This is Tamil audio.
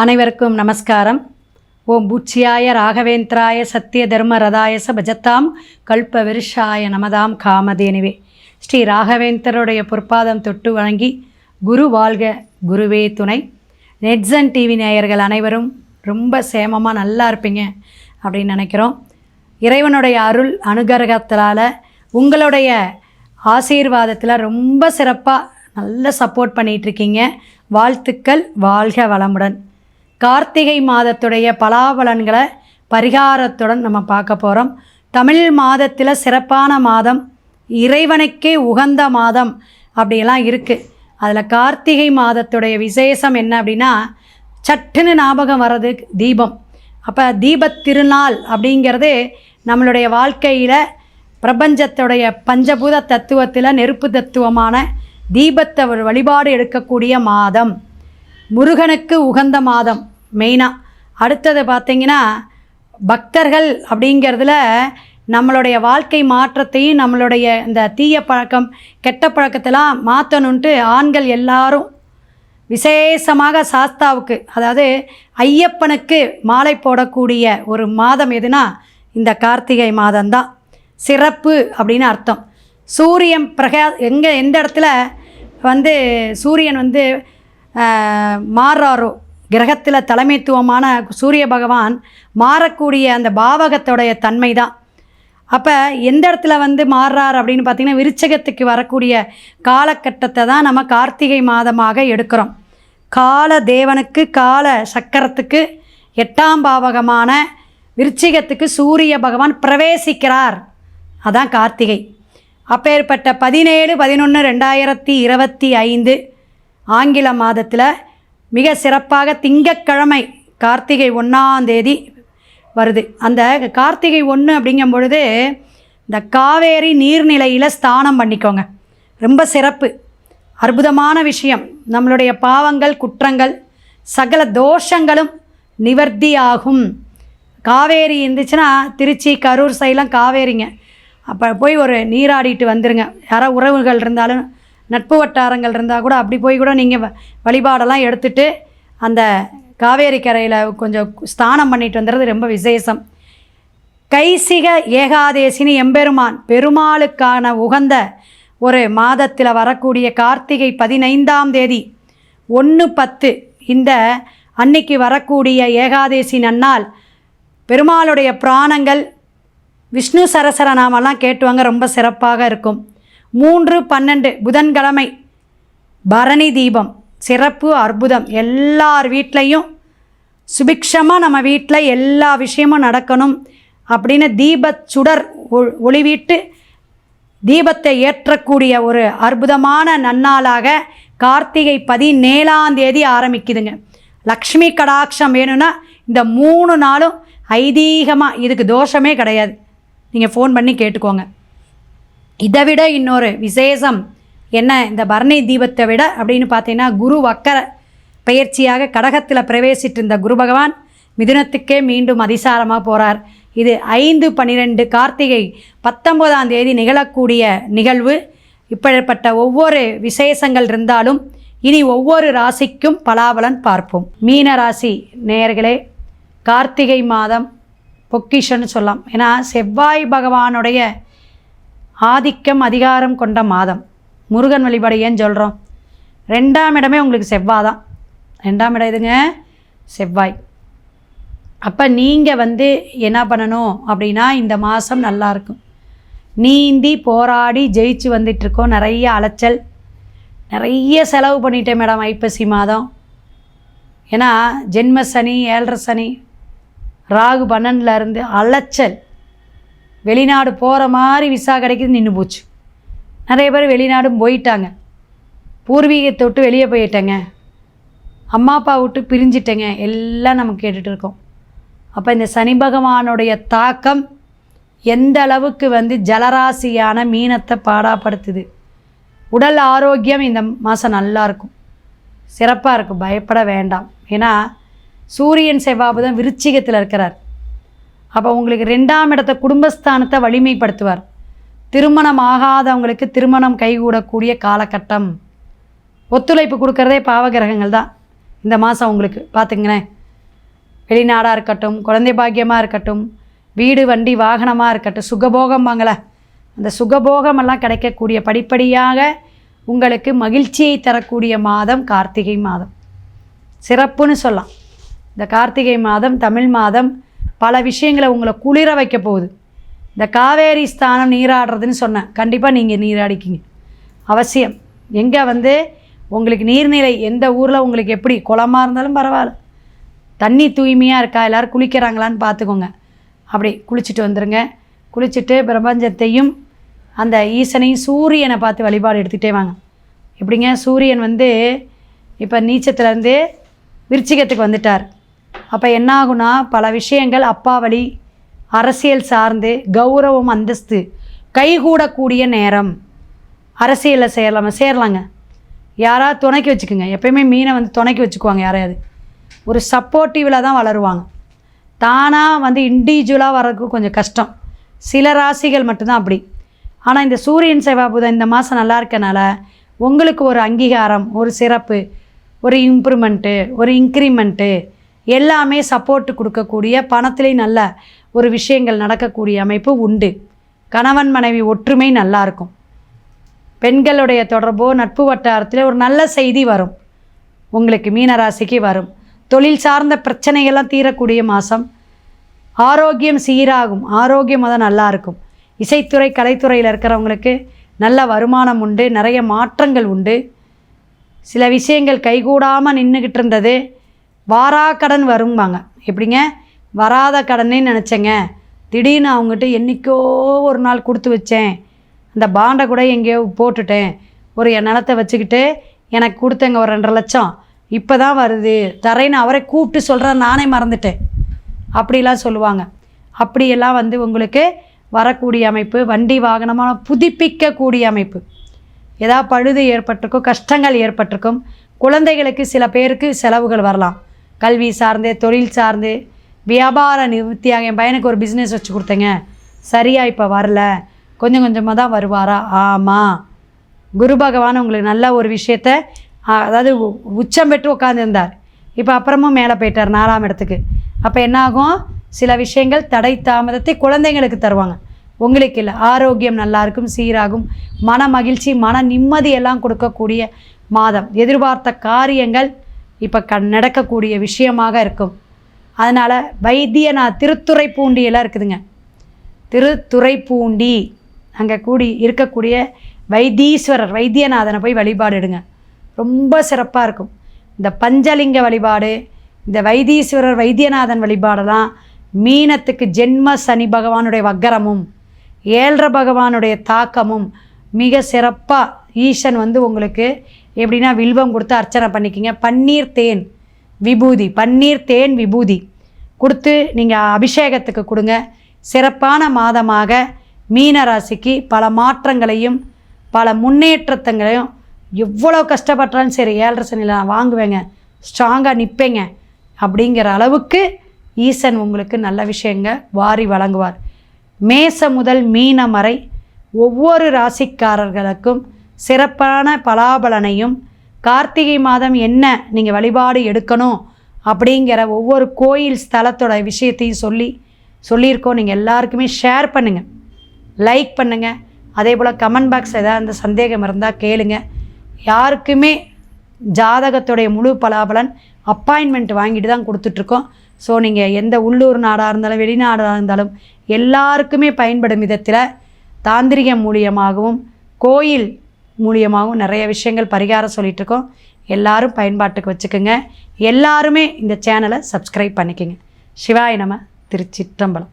அனைவருக்கும் நமஸ்காரம். ஓம் பூச்சியாய ராகவேந்திராய சத்திய தர்ம ரதாயச பஜத்தாம் கல்ப விருஷாய நமதாம் காமதேனுவே. ஸ்ரீ ராகவேந்தருடைய பொற்பாதம் தொட்டு வணங்கி குரு வாழ்க குருவே துணை. நெட்ஸன் டிவி நேயர்கள் அனைவரும் ரொம்ப சேமமாக நல்லா இருப்பீங்க அப்படின்னு நினைக்கிறோம். இறைவனுடைய அருள் அனுகிரகத்தால் உங்களுடைய ஆசீர்வாதத்தில் ரொம்ப சிறப்பாக நல்ல சப்போர்ட் பண்ணிகிட்ருக்கீங்க. வாழ்த்துக்கள், வாழ்க வளமுடன். கார்த்திகை மாதத்துடைய பலாபலன்களை பரிகாரத்துடன் நம்ம பார்க்க போகிறோம். தமிழ் மாதத்தில் சிறப்பான மாதம், இறைவனுக்கே உகந்த மாதம் அப்படியெல்லாம் இருக்குது. அதில் கார்த்திகை மாதத்துடைய விசேஷம் என்ன அப்படின்னா, சட்டுன்னு ஞாபகம் வர்றது தீபம். அப்போ தீபத் திருநாள் அப்படிங்கிறது நம்மளுடைய வாழ்க்கையில் பிரபஞ்சத்துடைய பஞ்சபூத தத்துவத்தில் நெருப்பு தத்துவமான தீபத்தை வழிபாடு எடுக்கக்கூடிய மாதம், முருகனுக்கு உகந்த மாதம் மெயினாக. அடுத்தது பார்த்திங்கன்னா பக்தர்கள் அப்படிங்கிறதுல நம்மளுடைய வாழ்க்கை மாற்றத்தையும் நம்மளுடைய இந்த தீய பழக்கம் கெட்ட பழக்கத்தெல்லாம் மாற்றணுன்ட்டு ஆண்கள் எல்லாரும் விசேஷமாக சாஸ்தாவுக்கு, அதாவது ஐயப்பனுக்கு மாலை போடக்கூடிய ஒரு மாதம் எதுனா இந்த கார்த்திகை மாதம்தான். சிறப்பு அப்படின்னு அர்த்தம். சூரியன் எந்த இடத்துல சூரியன் மாறுறாரோ, கிரகத்தில் தலைமைத்துவமான சூரிய பகவான் மாறக்கூடிய அந்த பாவகத்தோடைய தன்மை தான். அப்போ எந்த இடத்துல மாறுறார் அப்படின்னு பார்த்திங்கன்னா, விருச்சகத்துக்கு வரக்கூடிய காலகட்டத்தை தான் நம்ம கார்த்திகை மாதமாக எடுக்கிறோம். கால தேவனுக்கு கால சக்கரத்துக்கு 8ஆம் பாவகமான விருச்சிகத்துக்கு சூரிய பகவான் பிரவேசிக்கிறார். அதான் கார்த்திகை. அப்பேற்பட்ட 17/11/2025 ஆங்கில மாதத்தில் மிக சிறப்பாக திங்கட்கிழமை கார்த்திகை 1ஆம் தேதி வருது. அந்த கார்த்திகை 1 அப்படிங்கும் பொழுது இந்த காவேரி நீர்நிலையில் ஸ்நானம் பண்ணிக்கோங்க. ரொம்ப சிறப்பு, அற்புதமான விஷயம். நம்மளுடைய பாவங்கள், குற்றங்கள், சகல தோஷங்களும் நிவர்த்தி ஆகும். காவேரி இருந்துச்சுன்னா, திருச்சி கரூர் சைடெலாம் காவேரிங்க. அப்போ போய் ஒரு நீராடிட்டு வந்துடுங்க. யாராவது உறவுகள் இருந்தாலும், நட்பு வட்டாரங்கள் இருந்தால் கூட அப்படி போய் கூட நீங்கள் வழிபாடெல்லாம் எடுத்துகிட்டு அந்த காவேரி கரையில் கொஞ்சம் ஸ்நானம் பண்ணிட்டு வந்துடுறது ரொம்ப விசேஷம். கைசிக ஏகாதேசினி எம்பெருமான் பெருமாளுக்கான உகந்த ஒரு மாதத்தில் வரக்கூடிய கார்த்திகை 15ஆம் தேதி 1/10 இந்த அன்னைக்கு வரக்கூடிய ஏகாதேசி நன்னாள் பெருமாளுடைய பிராணங்கள் விஷ்ணு சரசர நாமெல்லாம் கேட்டுவாங்க. ரொம்ப சிறப்பாக இருக்கும். 3/12 புதன்கிழமை பரணி தீபம். சிறப்பு, அற்புதம். எல்லார் வீட்லேயும் சுபிக்ஷமாக நம்ம வீட்டில் எல்லா விஷயமும் நடக்கணும் அப்படின்னு தீபச் சுடர் ஒளிவிட்டு தீபத்தை ஏற்றக்கூடிய ஒரு அற்புதமான நன்னாளாக கார்த்திகை 17ஆம் தேதி ஆரம்பிக்குதுங்க. லக்ஷ்மி கடாட்சம் வேணும்னா இந்த 3 நாளும் ஐதீகமாக, இதுக்கு தோஷமே கிடையாது. நீங்கள் ஃபோன் பண்ணி கேட்டுக்கோங்க. இதை விட இன்னொரு விசேஷம் என்ன, இந்த பரணி தீபத்தை விட அப்படின்னு பார்த்தீங்கன்னா, குரு வக்கர பயிற்சியாக கடகத்தில் பிரவேசிட்டு இருந்த குரு பகவான் மிதுனத்துக்கே மீண்டும் அதிசாரமாக போகிறார். இது 5/12 கார்த்திகை 19ஆம் தேதி நிகழக்கூடிய நிகழ்வு. இப்படிப்பட்ட ஒவ்வொரு விசேஷங்கள் இருந்தாலும் இனி ஒவ்வொரு ராசிக்கும் பலாபலன் பார்ப்போம். மீன ராசி நேயர்களே, கார்த்திகை மாதம் பொக்கிஷன்னு சொல்லலாம். ஏன்னா செவ்வாய் பகவானுடைய ஆதிக்கம் அதிகாரம் கொண்ட மாதம். முருகன் வழிபாடு ஏன் சொல்கிறோம், 2ஆம் இடமே உங்களுக்கு செவ்வாய் தான். 2ஆம் இடம் எதுங்க, செவ்வாய். அப்போ நீங்கள் என்ன பண்ணணும் அப்படின்னா, இந்த மாதம் நல்லாயிருக்கும். நீந்தி போராடி ஜெயிச்சு வந்துட்டுருக்கோம். நிறைய அலைச்சல், நிறைய செலவு பண்ணிட்டேன் மேடம் ஐப்பசி மாதம். ஏன்னா ஜென்ம சனி, 7.5 சனி, ராகு 12ல் இருந்து அலைச்சல். வெளிநாடு போகிற மாதிரி விசா கிடைக்கிது, நின்று போச்சு. நிறைய பேர் வெளிநாடும் போயிட்டாங்க. பூர்வீகத்தை விட்டு வெளியே போயிட்டேங்க, அம்மா அப்பா விட்டு பிரிஞ்சிட்டேங்க, எல்லாம் நம்ம கேட்டுட்டு இருக்கோம். அப்போ இந்த சனி பகவானுடைய தாக்கம் எந்த அளவுக்கு ஜலராசியான மீனத்தை பாடாப்படுத்துது. உடல் ஆரோக்கியம் இந்த மாதம் நல்லாயிருக்கும், சிறப்பாக இருக்கும், பயப்பட வேண்டாம். ஏன்னா சூரியன் செவ்வாய் புதன் விருச்சிகத்தில் இருக்கிறார். அப்போ உங்களுக்கு 2ஆம் இடத்தை குடும்பஸ்தானத்தை வலிமைப்படுத்துவார். திருமணம் ஆகாதவங்களுக்கு திருமணம் கைகூடக்கூடிய காலகட்டம். ஒத்துழைப்பு கொடுக்குறதே பாவகிரகங்கள் தான். இந்த மாதம் உங்களுக்கு பார்த்துங்களேன். வெளிநாடாக இருக்கட்டும், குழந்தை பாக்கியமாக இருக்கட்டும், வீடு வண்டி வாகனமாக இருக்கட்டும், சுகபோகம்பாங்களே, அந்த சுகபோகமெல்லாம் கிடைக்கக்கூடிய படிப்படியாக உங்களுக்கு மகிழ்ச்சியை தரக்கூடிய மாதம் கார்த்திகை மாதம். சிறப்புன்னு சொல்லலாம். இந்த கார்த்திகை மாதம், தமிழ் மாதம் பல விஷயங்களை உங்களை குளிர வைக்க போகுது. இந்த காவேரி ஸ்தானம் நீராடுறதுன்னு சொன்னேன், கண்டிப்பாக நீங்கள் நீராடிக்கிங்க அவசியம். எங்கே உங்களுக்கு நீர்நிலை எந்த ஊரில் உங்களுக்கு எப்படி குளமாக இருந்தாலும் பரவாயில்ல, தண்ணி தூய்மையாக இருக்கா, எல்லோரும் குளிக்கிறாங்களான்னு பார்த்துக்கோங்க. அப்படி குளிச்சுட்டு வந்துடுங்க. குளிச்சுட்டு பிரபஞ்சத்தையும் அந்த ஈசனையும் சூரியனை பார்த்து வழிபாடு எடுத்துகிட்டே வாங்க. எப்படிங்க, சூரியன் இப்போ நீச்சத்துலேருந்து விருச்சிகத்துக்கு வந்துட்டார். அப்போ என்ன ஆகுனா, பல விஷயங்கள் அப்பா வழி அரசியல் சார்ந்து கௌரவம் அந்தஸ்து கைகூடக்கூடிய நேரம். அரசியலில் சேரலாங்க. யாராவது துணைக்கி வச்சுக்குங்க. எப்பயுமே மீனை துணைக்கி வச்சுக்குவாங்க. யாரையாவது ஒரு சப்போர்ட்டிவில் தான் வளருவாங்க. தானாக இண்டிவிஜுவலாக வர்றதுக்கு கொஞ்சம் கஷ்டம். சில ராசிகள் மட்டும்தான் அப்படி. ஆனால் இந்த சூரியன் செவ்வாய் புதன் இந்த மாதம் நல்லா இருக்கனால உங்களுக்கு ஒரு அங்கீகாரம், ஒரு சிறப்பு, ஒரு இம்ப்ரூவ்மெண்ட்டு, ஒரு இன்க்ரிமெண்ட்டு எல்லாமே சப்போர்ட்டு கொடுக்கக்கூடிய, பணத்துலேயும் நல்ல ஒரு விஷயங்கள் நடக்கக்கூடிய அமைப்பு உண்டு. கணவன் மனைவி ஒற்றுமை நல்லாயிருக்கும். பெண்களுடைய தொடர்போ நட்பு வட்டாரத்தில் ஒரு நல்ல செய்தி வரும். உங்களுக்கு மீனராசிக்கு வரும். தொழில் சார்ந்த பிரச்சனைகள்லாம் தீரக்கூடிய மாதம். ஆரோக்கியம் சீராகும். ஆரோக்கியம் நல்லாயிருக்கும். இசைத்துறை கலைத்துறையில் இருக்கிறவங்களுக்கு நல்ல வருமானம் உண்டு. நிறைய மாற்றங்கள் உண்டு. சில விஷயங்கள் கைகூடாமல் நின்றுக்கிட்டு இருந்தது வாராக்கடன் வரும்பாங்க. எப்படிங்க, வராத கடனே நினச்சேங்க, திடீர்னு அவங்ககிட்ட என்றைக்கோ ஒரு நாள் கொடுத்து வச்சேன், அந்த பாண்டை கூட எங்கேயோ போட்டுட்டேன், ஒரு என் நிலத்தை வச்சுக்கிட்டு எனக்கு கொடுத்தேங்க ஒரு 2.5 லட்சம், இப்போ தான் வருது தரேன்னு அவரை கூப்பிட்டு சொல்கிறேன், நானே மறந்துட்டேன் அப்படிலாம் சொல்லுவாங்க. அப்படியெல்லாம் உங்களுக்கு வரக்கூடிய அமைப்பு. வண்டி வாகனமான புதுப்பிக்கக்கூடிய அமைப்பு. ஏதாவது பழுது ஏற்பட்டிருக்கும், கஷ்டங்கள் ஏற்பட்டிருக்கும். குழந்தைகளுக்கு சில பேருக்கு செலவுகள் வரலாம். கல்வி சார்ந்து, தொழில் சார்ந்து, வியாபார நிவர்த்தியாக. என் பையனுக்கு ஒரு பிஸ்னஸ் வச்சு கொடுத்தேங்க, சரியாக இப்போ வரல, கொஞ்சம் கொஞ்சமாக தான் வருவாரா? ஆமாம், குரு பகவான் உங்களுக்கு நல்ல ஒரு விஷயத்தை, அதாவது உச்சம் பெற்று உட்காந்துருந்தார், இப்போ அப்புறமும் மேலே போயிட்டார் 4ஆம் இடத்துக்கு. அப்போ என்னாகும், சில விஷயங்கள் தடை தாமதத்தை குழந்தைங்களுக்கு தருவாங்க, உங்களுக்கு இல்லை. ஆரோக்கியம் நல்லாயிருக்கும், சீராகும். மன மகிழ்ச்சி, மன நிம்மதியெல்லாம் கொடுக்கக்கூடிய மாதம். எதிர்பார்த்த காரியங்கள் இப்போ நடக்கக்கூடிய விஷயமாக இருக்கும். அதனால் திருத்துறைப்பூண்டியெல்லாம் இருக்குதுங்க. திருத்துறைப்பூண்டி அங்கே இருக்கக்கூடிய வைத்தீஸ்வரர் வைத்தியநாதனை போய் வழிபாடு எடுங்க, ரொம்ப சிறப்பாக இருக்கும். இந்த பஞ்சலிங்க வழிபாடு, இந்த வைத்தீஸ்வரர் வைத்தியநாதன் வழிபாடெல்லாம் மீனத்துக்கு ஜென்ம சனி பகவானுடைய வக்கரமும் 7.5 பகவானுடைய தாக்கமும் மிக சிறப்பாக. ஈசன் உங்களுக்கு எப்படின்னா வில்வம் கொடுத்து அர்ச்சனை பண்ணிக்கிங்க. பன்னீர் தேன் விபூதி கொடுத்து நீங்கள் அபிஷேகத்துக்கு கொடுங்க. சிறப்பான மாதமாக மீனராசிக்கு பல மாற்றங்களையும் பல முன்னேற்றங்களையும், எவ்வளோ கஷ்டப்பட்டாலும் சரி 7.5 சனியில் நான் வாங்குவேங்க, ஸ்ட்ராங்காக நிற்பேங்க அப்படிங்கிற அளவுக்கு ஈசன் உங்களுக்கு நல்ல விஷயங்க வாரி வழங்குவார். மேசம் முதல் மீனம் வரை ஒவ்வொரு ராசிக்காரர்களுக்கும் சிறப்பான பலாபலனையும், கார்த்திகை மாதம் என்ன நீங்கள் வழிபாடு எடுக்கணும் அப்படிங்கிற ஒவ்வொரு கோயில் ஸ்தலத்தோட விஷயத்தையும் சொல்லியிருக்கோம். நீங்கள் எல்லாருக்குமே ஷேர் பண்ணுங்கள், லைக் பண்ணுங்கள். அதே போல் கமெண்ட் பாக்ஸ் ஏதாவது அந்த சந்தேகம் இருந்தால் கேளுங்க. யாருக்குமே ஜாதகத்துடைய முழு பலாபலன் அப்பாயின்மெண்ட் வாங்கிட்டு தான் கொடுத்துட்ருக்கோம். ஸோ நீங்கள் எந்த உள்ளூர் நாடாக இருந்தாலும் வெளிநாடாக இருந்தாலும் எல்லாருக்குமே பயன்படும் விதத்தில் தாந்திரிகம் மூலியமாகவும் கோயில் மூலியமாகவும் நிறைய விஷயங்கள் பரிகாரம் சொல்லிகிட்ருக்கோம். எல்லாரும் பயன்பாட்டுக்கு வச்சுக்கோங்க. எல்லாருமே இந்த சேனலை சப்ஸ்கிரைப் பண்ணிக்கோங்க. சிவாய நம. திருச்சிற்றம்பலம்.